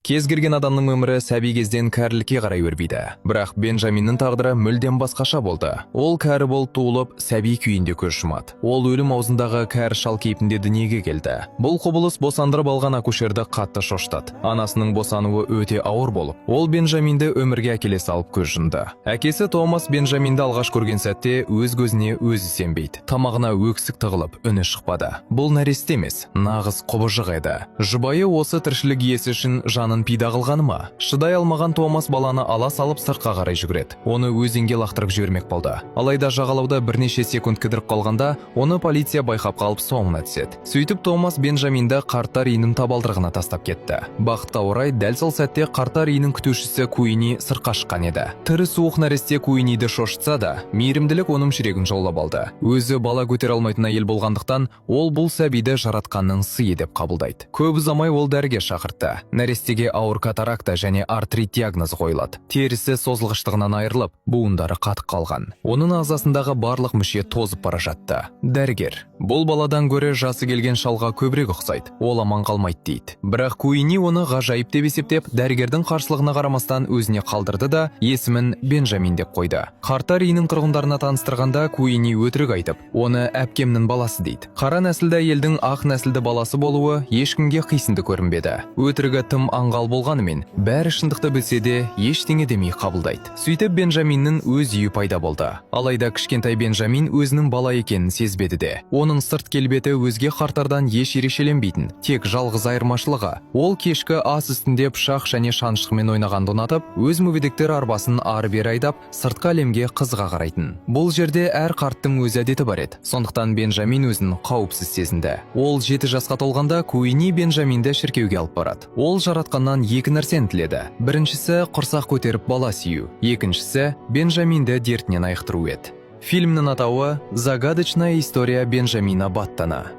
Кез келген адамның өмірі сәби кезден кәрілікке қарай өрбиді. Бірақ Бенджаминнің тағдыры мүлдем басқаша болды. Ол кәрі болып туылып, сәби күйінде көз жұмады. Ол өлім аузындағы кәрі шал кейпінде дүниеге келді. Бұл құбылыс босандырып алған акушерді қатты шошытады. Анасының босануы өте ауыр болып, ол Бенджаминді өмірге әкеле салып көз жұмды. Әкесі Томас Бенджаминді алғаш көрген сәтте өз көзіне өзі сенбейді. Тамағына өксік тығылып, үні шықпады. Бұл нәресте емес, нағыз құбыжық еді. Жұбайы осы тіршілік иесі үшін жанын пида қылғаны ма? Шыдай алмаған Томас баланы ала салып сыртқа қарай жүгіреді. Оны өзенге лақтырып жібермек болды. Алайда жағалауда бірнеше секунд кідіріп қалғанда, оны полиция байқап қалып соңына түседі. Сөйтіп Томас Бенджаминді қарттар үйінің табалдырығына тастап кетті. Бақытқа орай дәл сол сәтте қарттар үйінің күтушісі Куини сыртқа шыққан еді. Тірі суық нәресте Куиниді шошытса да, мейірімділік оның жүрегін жаулап алды. Өзі бала көтере алмайтын әйел болғандықтан, ол бұл сәбиді жаратқанның сыйы деп қабылдайды. Көп ұзамай ол дәрігер шақыртты. Нәрестеге ауыр катаракта және артрит диагнозы қойылады. Терісі созылғыштығынан айырылып, буындары қатып қалған. Оның ағзасындағы барлық мүше тозып бара жатты. Дәрігер: бұл баладан гөрі жасы келген шалға көбірек ұқсайды. Ол аман қалмайды дейді. Бірақ Куини оны ғажайып деп есептеп, дәрігердің қарсылығына қарамастан өзіне қалдырды да есімін Бенджамин деп қойды. Қарттар үйінің тұрғындарына таныстырғанда Куини өтірік айтып, оны әпкемнің баласы дейді. Қара нәсілді әйелдің ақ нәсілді баласы болуы ешкімге қисынды көрінбеді. Өтірігі тым аңғал болғанымен, бәрі шындықты білсе де ештеңе демей қабылдайды. Сөйтіп Бенджаминнің өз үйі пайда болды. Алайда кішкентай Бенджамин өзінің бала екенін сезбеді де. Оның сырт келбеті өзге қарттардан еш ерекшеленбейтін. Тек жалғыз айырмашылығы, ол кешкі ас үстінде пышақ және шанышқымен ойнағанды ұнатып, өз мүгедектер арбасын ары-бері айдап, сыртқы әлемге қызыға қарайтын. Бұл жерде әр қарттың өз әдеті бар еді. Сондықтан Бенджамин өзін қауіпсіз сезінді. Ол 7 жасқа толғанда Куини Бенджаминді шіркеуге алып барады. Ол жаратқаннан екі нәрсені тіледі. Біріншісі құрсақ көтеріп бала сүю, екіншісі Бенджаминді дертінен айықтыру еді. Фильмнің атауы «Загадочная история Бенджамина Баттона».